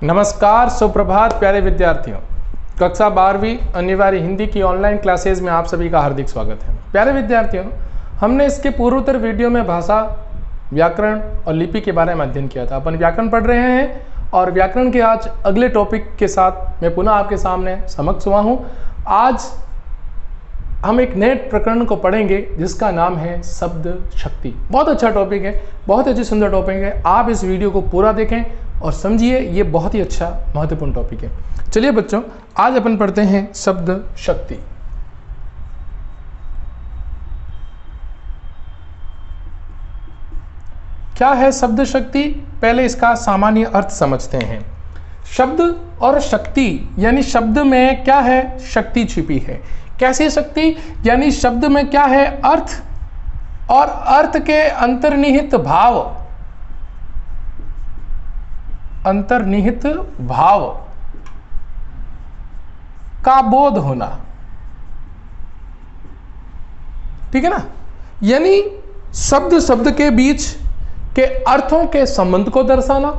नमस्कार, सुप्रभात प्यारे विद्यार्थियों। कक्षा 12वीं अनिवार्य हिंदी की ऑनलाइन क्लासेज में आप सभी का हार्दिक स्वागत है। प्यारे विद्यार्थियों, हमने इसके पूर्वोत्तर वीडियो में भाषा, व्याकरण और लिपि के बारे में अध्ययन किया था। अपन व्याकरण पढ़ रहे हैं और व्याकरण के आज अगले टॉपिक के साथ मैं पुनः आपके सामने समक्ष हुआ हूँ। आज हम एक नए प्रकरण को पढ़ेंगे जिसका नाम है शब्द शक्ति। बहुत अच्छा टॉपिक है, बहुत अच्छी सुंदर टॉपिक है। आप इस वीडियो को पूरा देखें और समझिए, ये बहुत ही अच्छा महत्वपूर्ण टॉपिक है। चलिए बच्चों, आज अपन पढ़ते हैं शब्द शक्ति। क्या है शब्द शक्ति? पहले इसका सामान्य अर्थ समझते हैं। शब्द और शक्ति यानी शब्द में क्या है? शक्ति छिपी है। कैसी शक्ति? यानी शब्द में क्या है? अर्थ, और अर्थ के अंतर्निहित भाव, अंतर्निहित भाव का बोध होना। ठीक है ना? यानी शब्द शब्द के बीच के अर्थों के संबंध को दर्शाना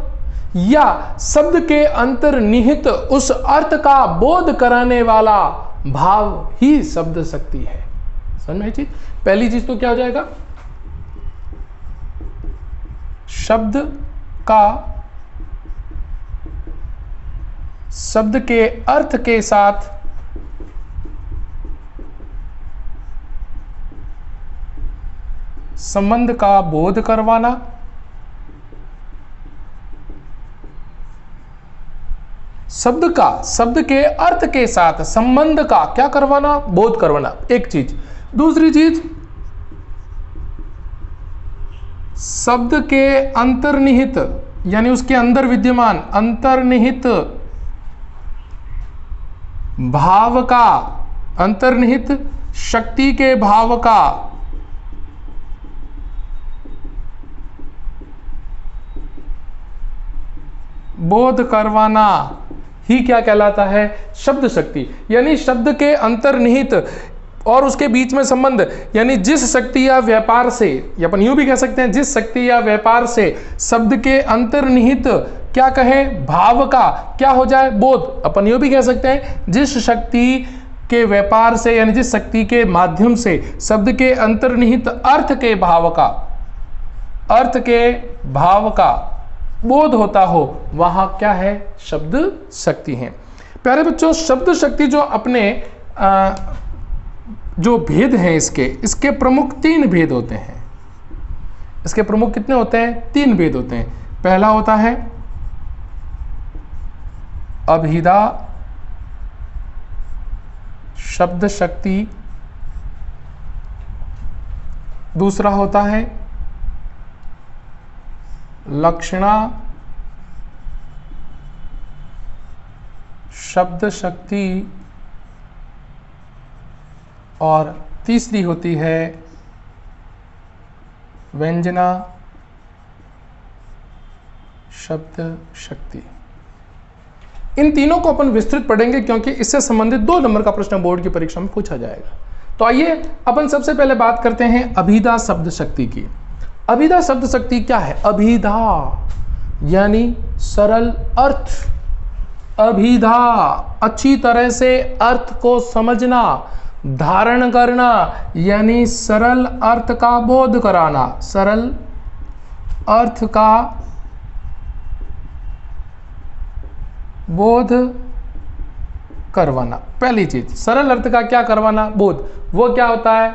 या शब्द के अंतर्निहित उस अर्थ का बोध कराने वाला भाव ही शब्द शक्ति है। समझ में चीज? पहली चीज तो क्या हो जाएगा? शब्द का शब्द के अर्थ के साथ संबंध का बोध करवाना, शब्द का शब्द के अर्थ के साथ संबंध का क्या करवाना? बोध करवाना, एक चीज। दूसरी चीज, शब्द के अंतर्निहित यानी उसके अंदर विद्यमान अंतर्निहित भाव का, अंतर्निहित शक्ति के भाव का बोध करवाना ही क्या कहलाता है? शब्द शक्ति। यानी शब्द के अंतर्निहित और उसके बीच में संबंध, यानी जिस शक्ति या व्यापार से, या अपन यूं भी कह सकते हैं जिस शक्ति या व्यापार से शब्द के अंतर्निहित क्या कहें? भाव का क्या हो जाए? बोध। अपन यूं भी कह सकते हैं जिस शक्ति के व्यापार से, यानी जिस शक्ति के माध्यम से शब्द के अंतर्निहित अर्थ के भाव का, अर्थ के भाव का बोध होता हो, वहां क्या है? शब्द शक्ति है। प्यारे बच्चों, शब्द शक्ति जो अपने जो भेद हैं इसके प्रमुख 3 भेद होते हैं। इसके प्रमुख कितने होते हैं? 3 भेद होते हैं। पहला होता है अभिधा शब्द शक्ति, दूसरा होता है लक्षणा शब्द शक्ति, और तीसरी होती है व्यंजना शब्द शक्ति। इन तीनों को अपन विस्तृत पढ़ेंगे क्योंकि इससे संबंधित 2 नंबर का प्रश्न बोर्ड की परीक्षा में पूछा जाएगा। तो आइए अपन सबसे पहले बात करते हैं अभिधा शब्द शक्ति की। अभिधा शब्द शक्ति क्या है? अभिधा यानी सरल अर्थ, अभिधा अच्छी तरह से अर्थ को समझना, धारण करना, यानी सरल अर्थ का बोध कराना, सरल अर्थ का बोध करवाना। पहली चीज, सरल अर्थ का क्या करवाना? बोध। वो क्या होता है?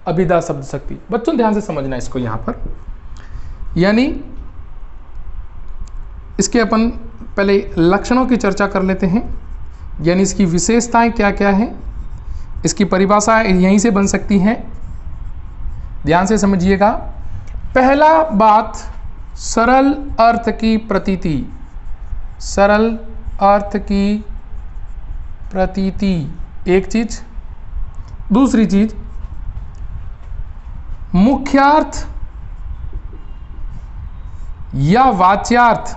अभिधा शब्द शक्ति। बच्चों ध्यान से समझना इसको यहां पर। यानी इसके अपन पहले लक्षणों की चर्चा कर लेते हैं, यानी इसकी विशेषताएं क्या क्या हैं, इसकी परिभाषा यहीं से बन सकती हैं। ध्यान से समझिएगा। पहला बात, सरल अर्थ की प्रतीति, सरल अर्थ की प्रतीति, एक चीज। दूसरी चीज, मुख्यार्थ या वाच्यार्थ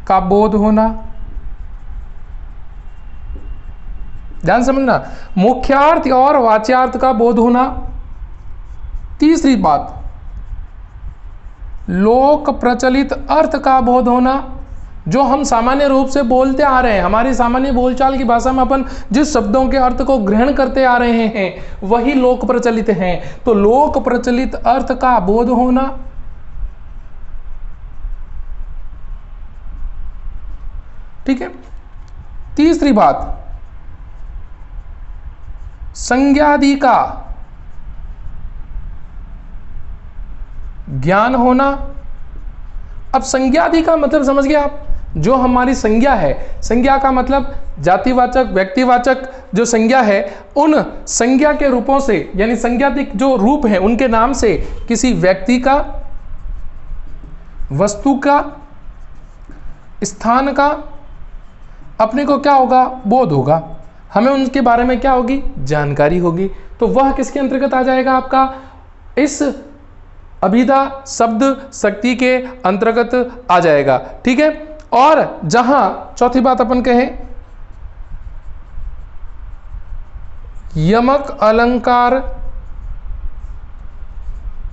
का बोध होना। ध्यान समझना, मुख्यार्थ और वाच्यार्थ का बोध होना। तीसरी बात, लोक प्रचलित अर्थ का बोध होना, जो हम सामान्य रूप से बोलते आ रहे हैं, हमारी सामान्य बोलचाल की भाषा में अपन जिस शब्दों के अर्थ को ग्रहण करते आ रहे हैं वही लोक प्रचलित हैं। तो लोक प्रचलित अर्थ का बोध होना। ठीक है। तीसरी बात, संज्ञादि का ज्ञान होना। अब संज्ञादि का मतलब समझ गए आप, जो हमारी संज्ञा है, संज्ञा का मतलब जातिवाचक, व्यक्तिवाचक जो संज्ञा है, उन संज्ञा के रूपों से, यानी संज्ञातिक जो रूप है उनके नाम से किसी व्यक्ति का, वस्तु का, स्थान का अपने को क्या होगा, बोध होगा, हमें उनके बारे में क्या होगी, जानकारी होगी। तो वह किसके अंतर्गत आ जाएगा, आपका इस अभिधा शब्द शक्ति के अंतर्गत आ जाएगा। ठीक है। और जहां चौथी बात अपन कहें, यमक अलंकार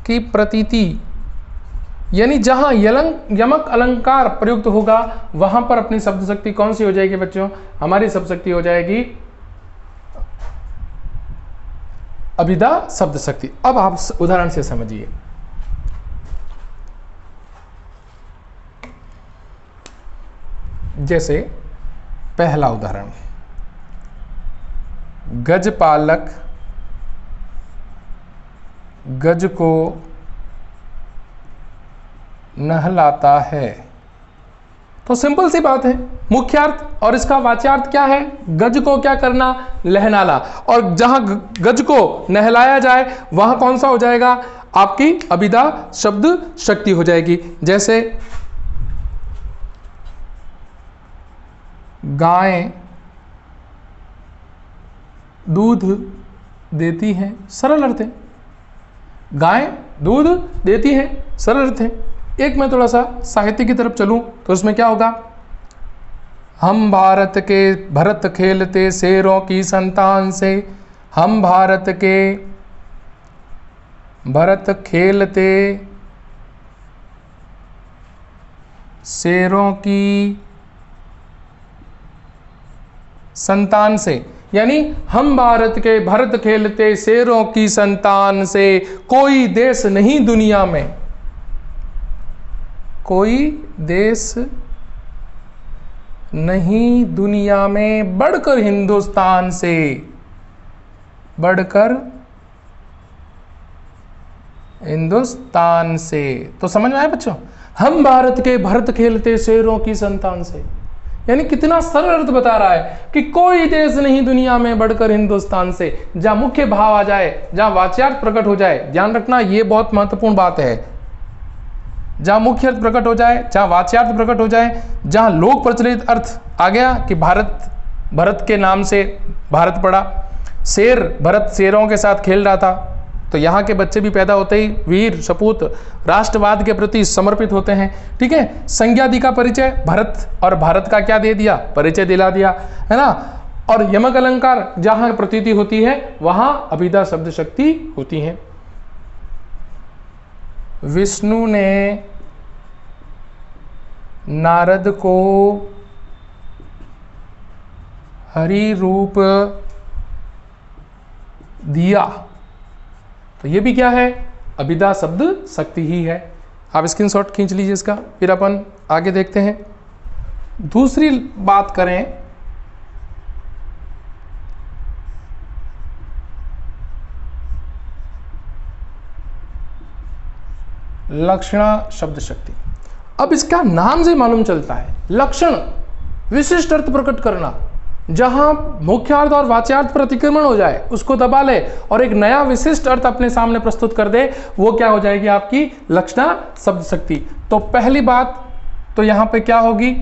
की प्रतीति, यानी जहां यमक अलंकार प्रयुक्त होगा वहां पर अपनी शब्द शक्ति कौन सी हो जाएगी बच्चों, हमारी शब्द शक्ति हो जाएगी अभिधा शब्द शक्ति। अब आप उदाहरण से समझिए। जैसे पहला उदाहरण, गजपालक गज को नहलाता है। तो सिंपल सी बात है, मुख्यार्थ और इसका वाच्यार्थ क्या है, गज को क्या करना, लहलाना। और जहां गज को नहलाया जाए वहां कौन सा हो जाएगा, आपकी अभिधा शब्द शक्ति हो जाएगी। जैसे गायें दूध देती हैं, सरल अर्थ है, गायें दूध देती हैं, सरल अर्थ है। एक मैं थोड़ा सा साहित्य की तरफ चलूं तो उसमें क्या होगा, हम भारत के भरत खेलते शेरों की संतान से, हम भारत के भरत खेलते शेरों की संतान से, यानी हम भारत के भरत खेलते शेरों की संतान से, कोई देश नहीं दुनिया में, कोई देश नहीं दुनिया में बढ़कर हिंदुस्तान से, बढ़कर हिंदुस्तान से। तो समझ में आया बच्चों, हम भारत के भरत खेलते शेरों की संतान से, यानी कितना सरल अर्थ बता रहा है कि कोई देश नहीं दुनिया में बढ़कर हिंदुस्तान से। जहां मुख्य भाव आ जाए, जहां वाच्यार्थ प्रकट हो जाए, ध्यान रखना ये बहुत महत्वपूर्ण बात है, जहां मुख्य अर्थ प्रकट हो जाए, जहां वाच्यार्थ प्रकट हो जाए, जहां लोक प्रचलित अर्थ आ गया कि भरत के नाम से भारत पड़ा, शेर भरत शेरों के साथ खेल रहा था, तो यहाँ के बच्चे भी पैदा होते ही वीर सपूत राष्ट्रवाद के प्रति समर्पित होते हैं। ठीक है। संज्ञादि का परिचय भरत और भारत का क्या दे दिया, परिचय दिला दिया, है ना। और यमक अलंकार जहां प्रतीति होती है वहां अभिधा शब्द शक्ति होती है। विष्णु ने नारद को हरि रूप दिया, तो ये भी क्या है, अभिधा शब्द शक्ति ही है। आप स्क्रीनशॉट खींच लीजिए इसका, फिर अपन आगे देखते हैं। दूसरी बात करें, लक्षणा शब्द शक्ति। अब इसका नाम से मालूम चलता है, लक्षण विशिष्ट अर्थ प्रकट करना, जहां मुख्यार्थ और वाच्यार्थ पर अतिक्रमण हो जाए उसको दबा ले और एक नया विशिष्ट अर्थ अपने सामने प्रस्तुत कर दे, वो क्या हो जाएगी, आपकी लक्षणा शब्द शक्ति। तो पहली बात तो यहां पे क्या होगी,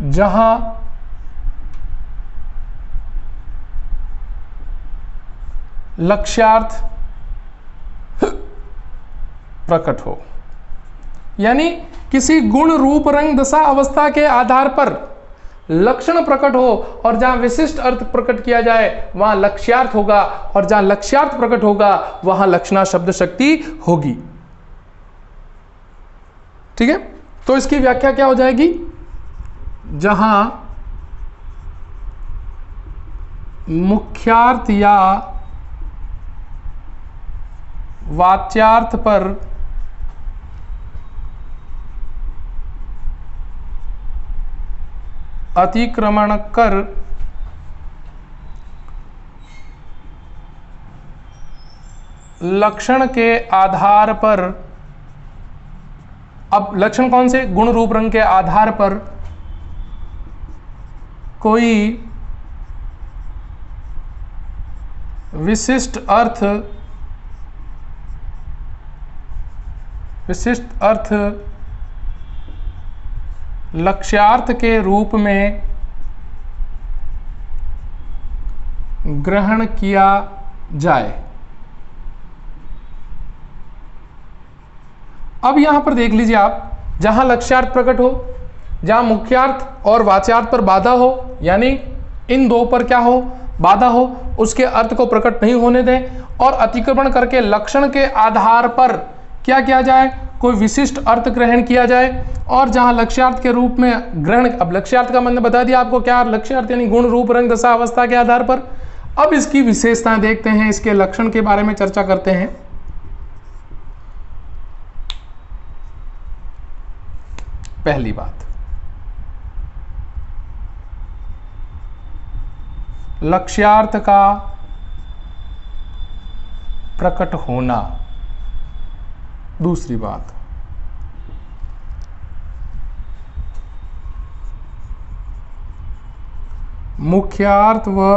जहां लक्ष्यार्थ प्रकट हो, यानी किसी गुण रूप रंग दशा अवस्था के आधार पर लक्षण प्रकट हो, और जहां विशिष्ट अर्थ प्रकट किया जाए वहां लक्ष्यार्थ होगा, और जहां लक्ष्यार्थ प्रकट होगा वहां लक्षणा शब्द शक्ति होगी। ठीक है, तो इसकी व्याख्या क्या हो जाएगी, जहां मुख्यार्थ या वाच्यार्थ पर अतिक्रमण कर लक्षण के आधार पर, अब लक्षण कौन से, गुण रूप रंग के आधार पर कोई विशिष्ट अर्थ लक्ष्यार्थ के रूप में ग्रहण किया जाए। अब यहां पर देख लीजिए आप, जहां लक्ष्यार्थ प्रकट हो, जहां मुख्यार्थ और वाच्यार्थ पर बाधा हो, यानी इन दो पर क्या हो, बाधा हो, उसके अर्थ को प्रकट नहीं होने दें और अतिक्रमण करके लक्षण के आधार पर क्या किया जाए, कोई विशिष्ट अर्थ ग्रहण किया जाए। और जहां लक्ष्यार्थ के रूप में ग्रहण, अब लक्ष्यार्थ का मैंने बता दिया आपको क्या, लक्ष्यार्थ यानी गुण रूप रंग दशा अवस्था के आधार पर। अब इसकी विशेषताएं देखते हैं, इसके लक्षण के बारे में चर्चा करते हैं। पहली बात, लक्ष्यार्थ का प्रकट होना। दूसरी बात, मुख्यार्थ व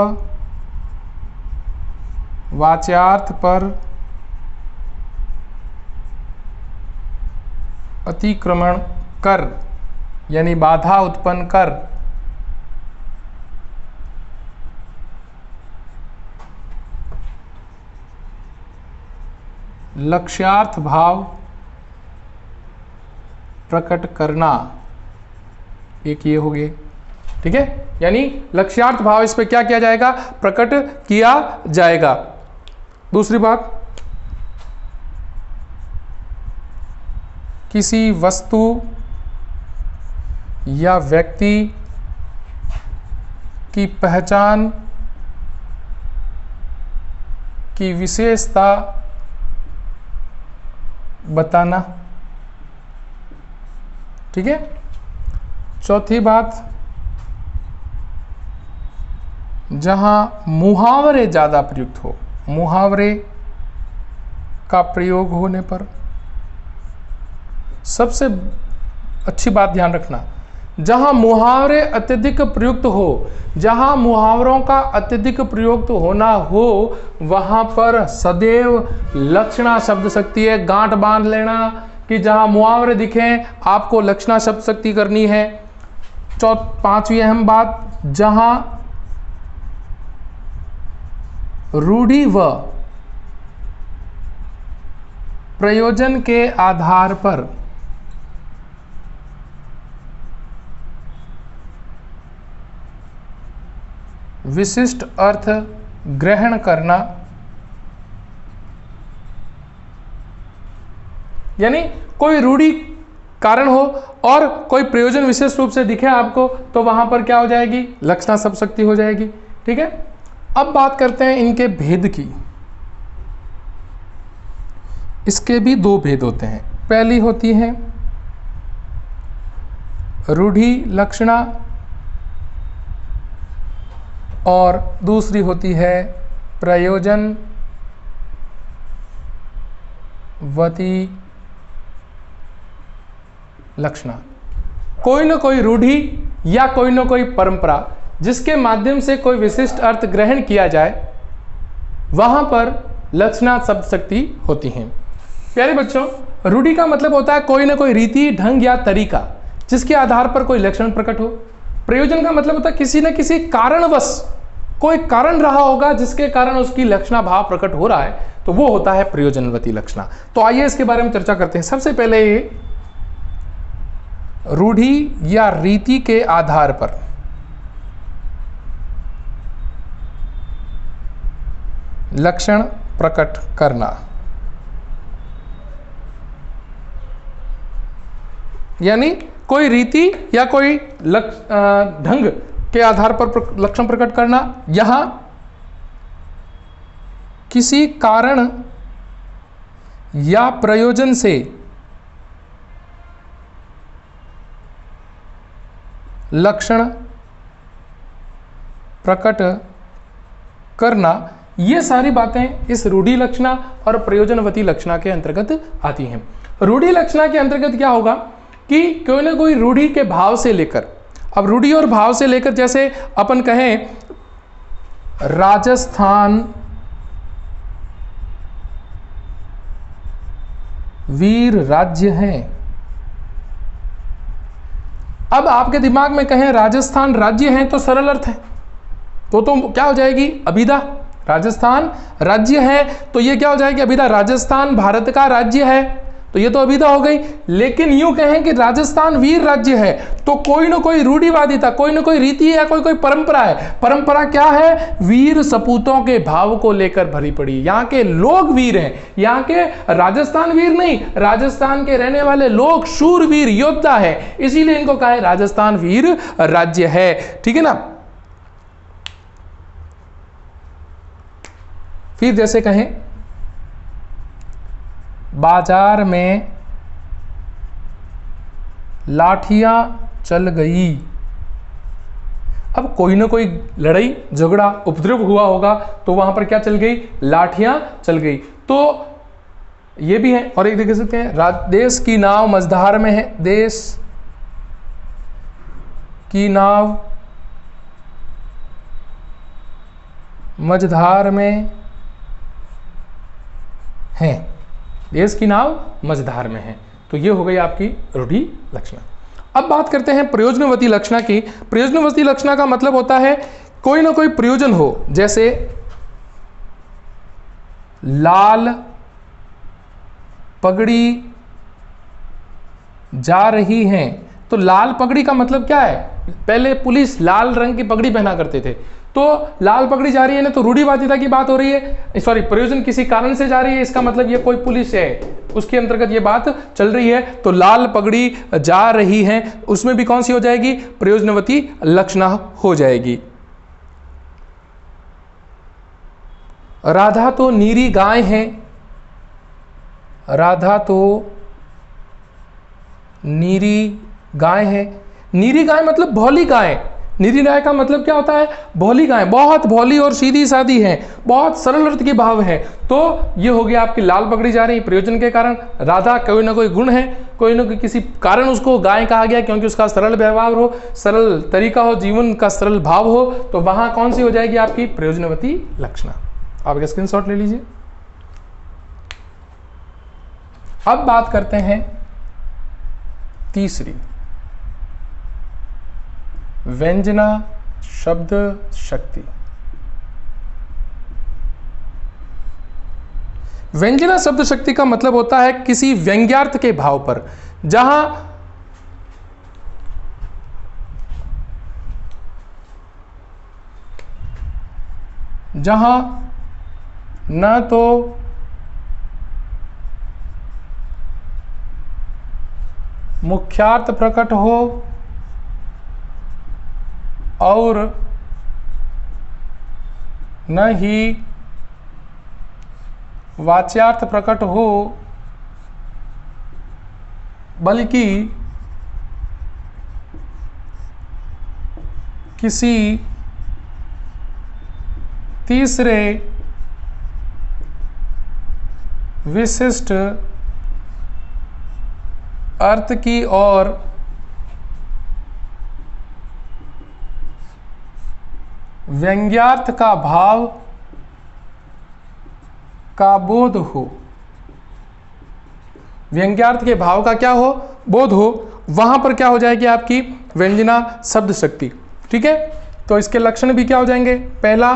वाच्यार्थ पर अतिक्रमण कर, यानी बाधा उत्पन्न कर लक्ष्यार्थ भाव प्रकट करना, एक ये हो गए। ठीक है, यानी लक्ष्यार्थ भाव इस पे क्या किया जाएगा, प्रकट किया जाएगा। दूसरी बात, किसी वस्तु या व्यक्ति की पहचान की विशेषता बताना। ठीक है, चौथी बात, जहां मुहावरे ज्यादा प्रयुक्त हो, मुहावरे का प्रयोग होने पर, सबसे अच्छी बात ध्यान रखना, जहां मुहावरे अत्यधिक प्रयुक्त हो, जहां मुहावरों का अत्यधिक प्रयुक्त होना हो, वहां पर सदैव लक्षणा शब्द शक्ति है, गांठ बांध लेना कि जहां मुहावरे दिखें आपको लक्षणा शब्द शक्ति करनी है। पांचवी अहम बात, जहां रूढ़ि व प्रयोजन के आधार पर विशिष्ट अर्थ ग्रहण करना, यानी कोई रूढ़ि कारण हो और कोई प्रयोजन विशेष रूप से दिखे आपको, तो वहां पर क्या हो जाएगी, लक्षणा शब्द शक्ति हो जाएगी। ठीक है, अब बात करते हैं इनके भेद की। इसके भी दो भेद होते हैं। पहली होती है रूढ़ि लक्षणा और दूसरी होती है प्रयोजन वती लक्षणा। कोई ना कोई रूढ़ि या कोई ना कोई परंपरा जिसके माध्यम से कोई विशिष्ट अर्थ ग्रहण किया जाए, वहां पर लक्षणा शब्द शक्ति होती हैं। प्यारे बच्चों, रूढ़ि का मतलब होता है कोई ना कोई रीति, ढंग या तरीका जिसके आधार पर कोई लक्षण प्रकट हो। प्रयोजन का मतलब होता है किसी न किसी कारणवश कोई कारण रहा होगा जिसके कारण उसकी लक्षणा भाव प्रकट हो रहा है, तो वो होता है प्रयोजनवती लक्षणा। तो आइए इसके बारे में चर्चा करते हैं। सबसे पहले रूढ़ि या रीति के आधार पर लक्षण प्रकट करना। यानी कोई रीति या कोई ढंग के आधार पर लक्षण प्रकट करना। यहां किसी कारण या प्रयोजन से लक्षण प्रकट करना, ये सारी बातें इस रूढ़ि लक्षणा और प्रयोजनवती लक्षणा के अंतर्गत आती हैं। रूढ़ि लक्षणा के अंतर्गत क्या होगा कि कोई ना कोई रूढ़ि के भाव से लेकर, अब रूढ़ि और भाव से लेकर, जैसे अपन कहें राजस्थान वीर राज्य है। अब आपके दिमाग में कहें राजस्थान राज्य है तो सरल अर्थ है, तो क्या हो जाएगी अभिधा। राजस्थान राज्य है तो ये क्या हो जाएगी अभिधा। राजस्थान भारत का राज्य है तो ये तो अभिधा हो गई। लेकिन यूं कहें कि राजस्थान वीर राज्य है तो कोई ना कोई रूढ़िवादिता, कोई ना कोई रीति है, कोई परंपरा है। परंपरा क्या है, वीर सपूतों के भाव को लेकर भरी पड़ी। यहाँ के लोग वीर हैं, यहाँ के राजस्थान वीर नहीं, राजस्थान के रहने वाले लोग शूरवीर योद्धा है, इसीलिए इनको कहा है राजस्थान वीर राज्य है। ठीक है ना। फिर जैसे कहें बाजार में लाठियां चल गई। अब कोई ना कोई लड़ाई झगड़ा उपद्रव हुआ होगा तो वहां पर क्या चल गई, लाठियां चल गई। तो ये भी है। और एक देख सकते हैं देश की नाव मझधार में है, देश की नाव मझधार में है, देश की नाव मझधार में है। तो ये हो गई आपकी रूढ़ि लक्षणा। अब बात करते हैं प्रयोजनवती लक्षणा की। प्रयोजनवती लक्षणा का मतलब होता है कोई ना कोई प्रयोजन हो, जैसे लाल पगड़ी जा रही है। तो लाल पगड़ी का मतलब क्या है, पहले पुलिस लाल रंग की पगड़ी पहना करते थे, तो लाल पगड़ी जा रही है ना, तो रूढ़िवादिता की बात हो रही है। सॉरी, प्रयोजन किसी कारण से जा रही है, इसका मतलब ये कोई पुलिस है, उसके अंतर्गत ये बात चल रही है। तो लाल पगड़ी जा रही है, उसमें भी कौन सी हो जाएगी, प्रयोजनवती लक्षणा हो जाएगी। राधा तो नीरी गाय है, राधा तो नीरी गाय है। नीरी गाय मतलब भोली गाय। नीरी गाय का मतलब क्या होता है, भोली गाय, बहुत भोली और सीधी सादी है, बहुत सरल अर्थ के भाव है। तो ये हो गया आपकी लाल पगड़ी जा रही प्रयोजन के कारण। राधा कोई ना कोई गुण है, कोई ना कोई किसी कारण उसको गाय कहा गया क्योंकि उसका सरल व्यवहार हो, सरल तरीका हो, जीवन का सरल भाव हो, तो वहां कौन सी हो जाएगी आपकी प्रयोजनवती लक्षणा। आप एक स्क्रीनशॉट ले लीजिए। अब बात करते हैं तीसरी, व्यंजना शब्द शक्ति। व्यंजना शब्द शक्ति का मतलब होता है किसी व्यंग्यार्थ के भाव पर, जहां न तो मुख्यार्थ प्रकट हो और न ही वाच्यार्थ प्रकट हो, बल्कि किसी तीसरे विशिष्ट अर्थ की ओर व्यंग्यार्थ का भाव का बोध हो। व्यंग्यार्थ के भाव का क्या हो, बोध हो, वहां पर क्या हो जाएगी आपकी व्यंजना शब्द शक्ति। ठीक है। तो इसके लक्षण भी क्या हो जाएंगे, पहला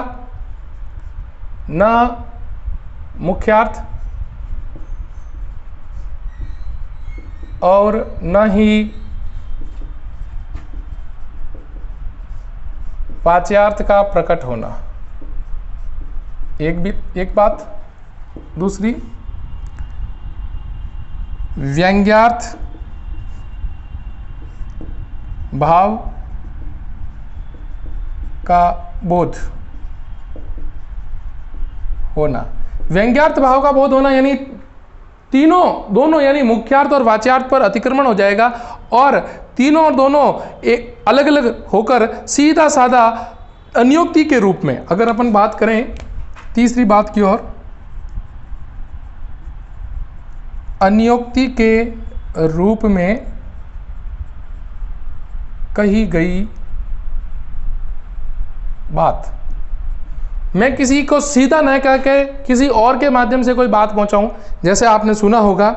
न मुख्यार्थ और न ही वाच्यार्थ का प्रकट होना, एक बात। दूसरी, व्यंग्यार्थ भाव का बोध होना। व्यंग्यार्थ भाव का बोध होना यानी दोनों यानी मुख्यार्थ और वाच्यार्थ पर अतिक्रमण हो जाएगा और तीनों और दोनों एक अलग अलग होकर सीधा साधा अन्योक्ति के रूप में, अगर अपन बात करें तीसरी बात की ओर, अन्योक्ति के रूप में कही गई बात। मैं किसी को सीधा न कह के किसी और के माध्यम से कोई बात पहुंचाऊं, जैसे आपने सुना होगा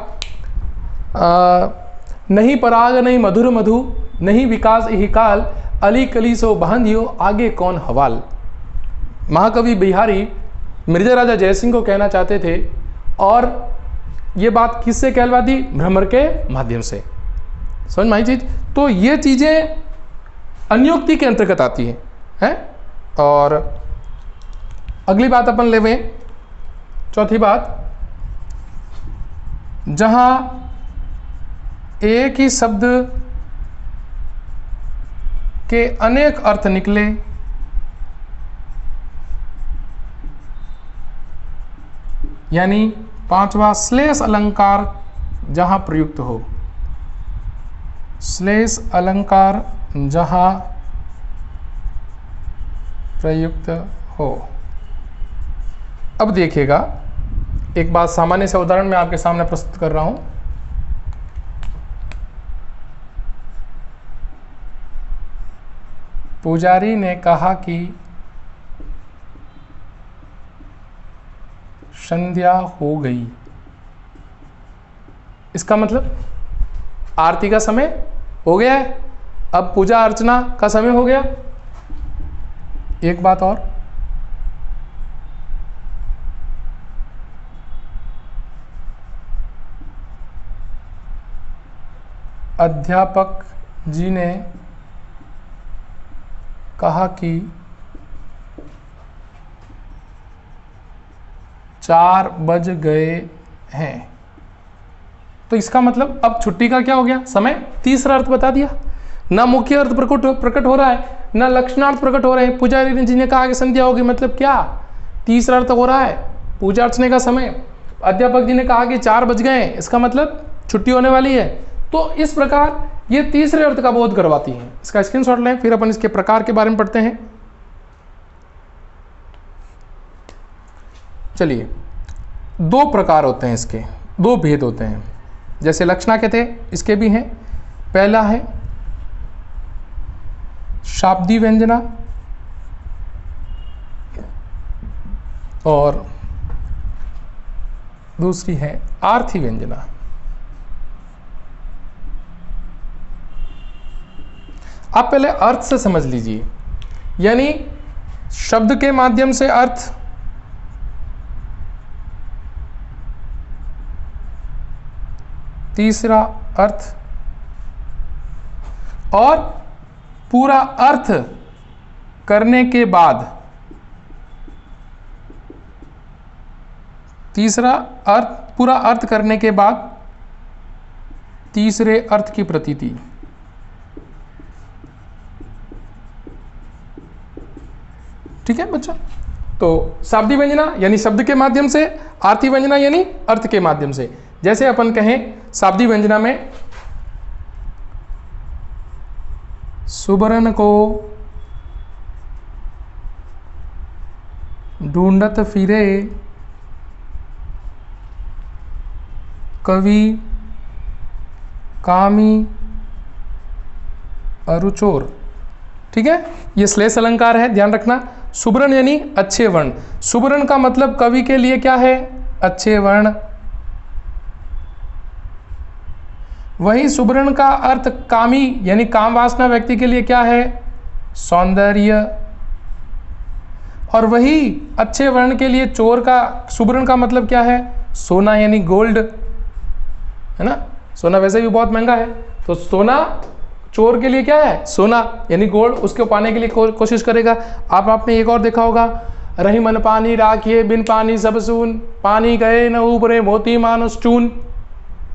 नहीं पराग नहीं मधुर मधु नहीं विकास यही काल अली कली सो बहंदियो आगे कौन हवाल। महाकवि बिहारी मिर्जा राजा जयसिंह को कहना चाहते थे और ये बात किससे कहलवा दी? भ्रमर के माध्यम से। समझ में आई चीज? तो ये चीजें अन्योक्ति के अंतर्गत आती हैं। और अगली बात अपन लेवें, चौथी बात, जहां एक ही शब्द के अनेक अर्थ निकले, यानी पांचवा श्लेष अलंकार जहां प्रयुक्त हो, श्लेष अलंकार जहां प्रयुक्त हो। अब देखिएगा, एक बात सामान्य से उदाहरण में आपके सामने प्रस्तुत कर रहा हूं। पुजारी ने कहा कि संध्या हो गई। इसका मतलब आरती का समय हो गया है, अब पूजा अर्चना का समय हो गया। एक बात और, अध्यापक जी ने कहा कि 4 बज गए हैं। तो इसका मतलब अब छुट्टी का क्या हो गया? समय। तीसरा अर्थ बता दिया। ना मुख्य अर्थ प्रकट हो रहा है, ना लक्षणार्थ प्रकट हो रहे हैं। पुजारी जी ने कहा कि संध्या होगी, मतलब क्या? तीसरा अर्थ हो रहा है पूजा अर्चने का समय। अध्यापक जी ने कहा कि 4 बज गए, इसका मतलब छुट्टी होने वाली है। तो इस प्रकार ये तीसरे अर्थ का बोध करवाती है। इसका स्क्रीनशॉट लें, फिर अपन इसके प्रकार के बारे में पढ़ते हैं। चलिए, 2 प्रकार होते हैं इसके, 2 भेद होते हैं। जैसे लक्षणा के थे, इसके भी हैं। पहला है शाब्दी व्यंजना और दूसरी है आर्थी व्यंजना। आप पहले अर्थ से समझ लीजिए, यानी शब्द के माध्यम से अर्थ, तीसरा अर्थ, और पूरा अर्थ करने के बाद, तीसरा अर्थ, पूरा अर्थ करने के बाद तीसरे अर्थ की प्रतीति। ठीक है बच्चा? तो शाब्दी व्यंजना यानी शब्द के माध्यम से, आर्थी व्यंजना यानी अर्थ के माध्यम से। जैसे अपन कहें शाब्दी व्यंजना में, सुबरन को ढूंढत फिरे कवि कामी अरुचोर। ठीक है, ये श्लेष अलंकार है, ध्यान रखना। सुबरन यानी अच्छे वर्ण। सुबरन का मतलब कवि के लिए क्या है? अच्छे वर्ण। वही सुबरन का अर्थ कामी यानी काम वासना व्यक्ति के लिए क्या है? सौंदर्य। और वही अच्छे वर्ण के लिए चोर का, सुबरन का मतलब क्या है? सोना यानी गोल्ड, है ना? सोना वैसे भी बहुत महंगा है, तो सोना चोर के लिए क्या है? सोना यानी गोल्ड। उसको पाने के लिए कोशिश करेगा। आपने एक और देखा होगा, रही मन पानी राखिए बिन पानी सब सून, पानी गए न उबरे मोती मानुष चून।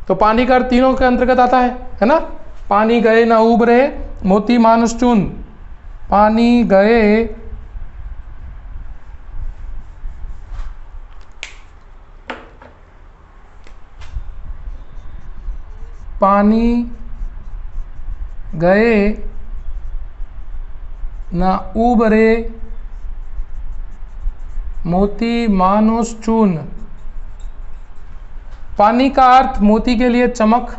तो पानी का तीनों के अंतर्गत आता है ना? पानी गए न उबरे मोती मानुष चून, पानी गए पानी गए ना उबरे, मोती मानुष चून। पानी का अर्थ मोती के लिए चमक,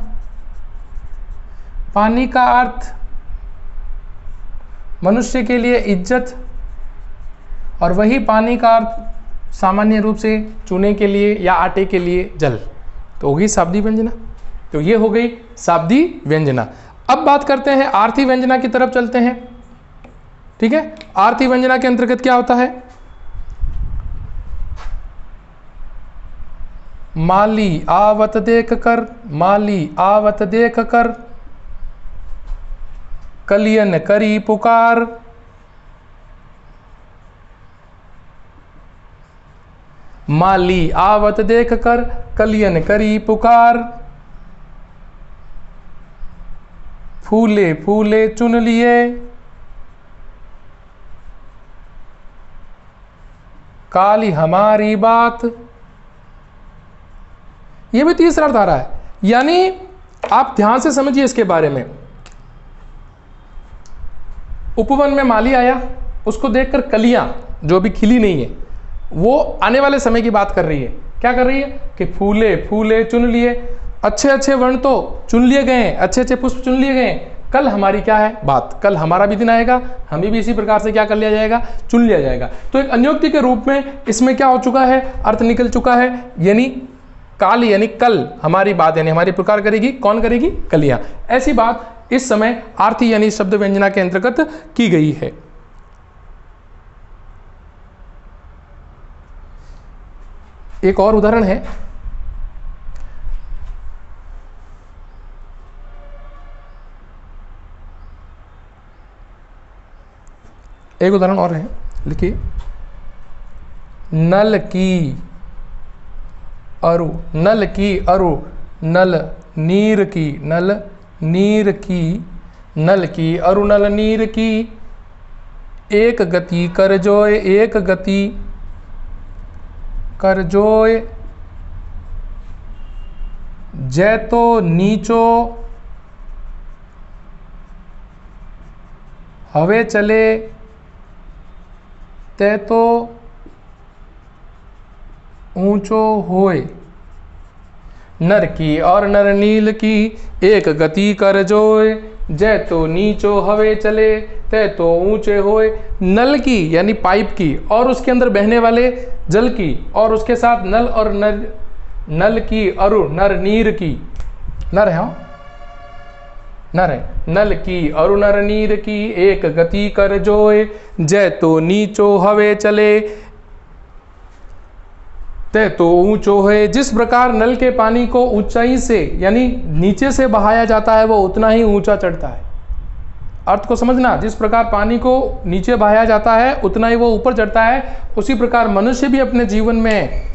पानी का अर्थ मनुष्य के लिए इज्जत, और वही पानी का अर्थ सामान्य रूप से चूने के लिए या आटे के लिए जल। तो होगी शाब्दी व्यंजना। तो ये हो गई शाब्दी व्यंजना। अब बात करते हैं आर्थी व्यंजना की तरफ चलते हैं। ठीक है, आर्थी व्यंजना के अंतर्गत क्या होता है? माली आवत देख कर, माली आवत देख कर, कलियन करी पुकार। माली आवत देख कर, कलियन करी पुकार। फूले फूले चुन लिए, काली हमारी बात। यह भी तीसरा अर्थ आ रहा है, यानी आप ध्यान से समझिए इसके बारे में। उपवन में माली आया, उसको देखकर कलियां जो भी खिली नहीं है, वो आने वाले समय की बात कर रही है। क्या कर रही है कि फूले फूले चुन लिए, अच्छे अच्छे वर्ण तो चुन लिए गए, अच्छे अच्छे पुष्प चुन लिए गए। कल हमारी क्या है बात, कल हमारा भी दिन आएगा, हमें भी इसी प्रकार से क्या कर लिया जाएगा, चुन लिया जाएगा। तो एक अन्योक्ति के रूप में इसमें क्या हो चुका है, अर्थ निकल चुका है। यानी काल यानी कल हमारी बात, यानी हमारी पुकार करेगी, कौन करेगी? कलियां। ऐसी बात इस समय आर्थी यानी शब्द व्यंजना के अंतर्गत की गई है। एक और उदाहरण है, एक उदाहरण और है, लिखिए। नल की अरु, नल की अरु, नल नीर की, नल नीर की, नल की अरु नल नीर की। एक गति कर जोय, एक गति कर जोय, जय तो नीचो हवे चले, ते तो ऊंचो होय। नर की और नर नील की, एक गति कर जोय, जय तो नीचो हवे चले, ते तो ऊंचे होय। नल की यानी पाइप की, और उसके अंदर बहने वाले जल की, और उसके साथ नल और नर, नल की अरु नर नीर की, नर है नर है, नल की अरु नर नीर की। एक गति कर जोय, जय तो नीचो हवे चले, ते तो ऊंचो है। जिस प्रकार नल के पानी को ऊंचाई से यानी नीचे से बहाया जाता है, वो उतना ही ऊंचा चढ़ता है। अर्थ को समझना, जिस प्रकार पानी को नीचे बहाया जाता है उतना ही वो ऊपर चढ़ता है, उसी प्रकार मनुष्य भी अपने जीवन में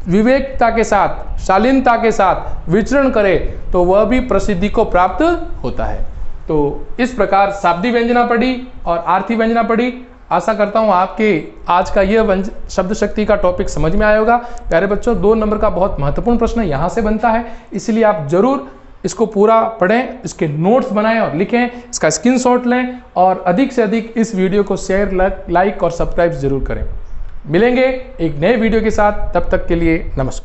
विवेकता के साथ, शालीनता के साथ विचरण करे तो वह भी प्रसिद्धि को प्राप्त होता है। तो इस प्रकार शाब्दी व्यंजना पढ़ी और आर्थी व्यंजना पढ़ी। आशा करता हूँ आपके आज का यह शब्द शक्ति का टॉपिक समझ में आया होगा। प्यारे बच्चों, 2 नंबर का बहुत महत्वपूर्ण प्रश्न यहाँ से बनता है, इसलिए आप जरूर इसको पूरा पढ़ें, इसके नोट्स बनाएं और लिखें, इसका स्क्रीनशॉट लें और अधिक से अधिक इस वीडियो को शेयर, लाइक और सब्सक्राइब जरूर करें। मिलेंगे एक नए वीडियो के साथ, तब तक के लिए नमस्कार।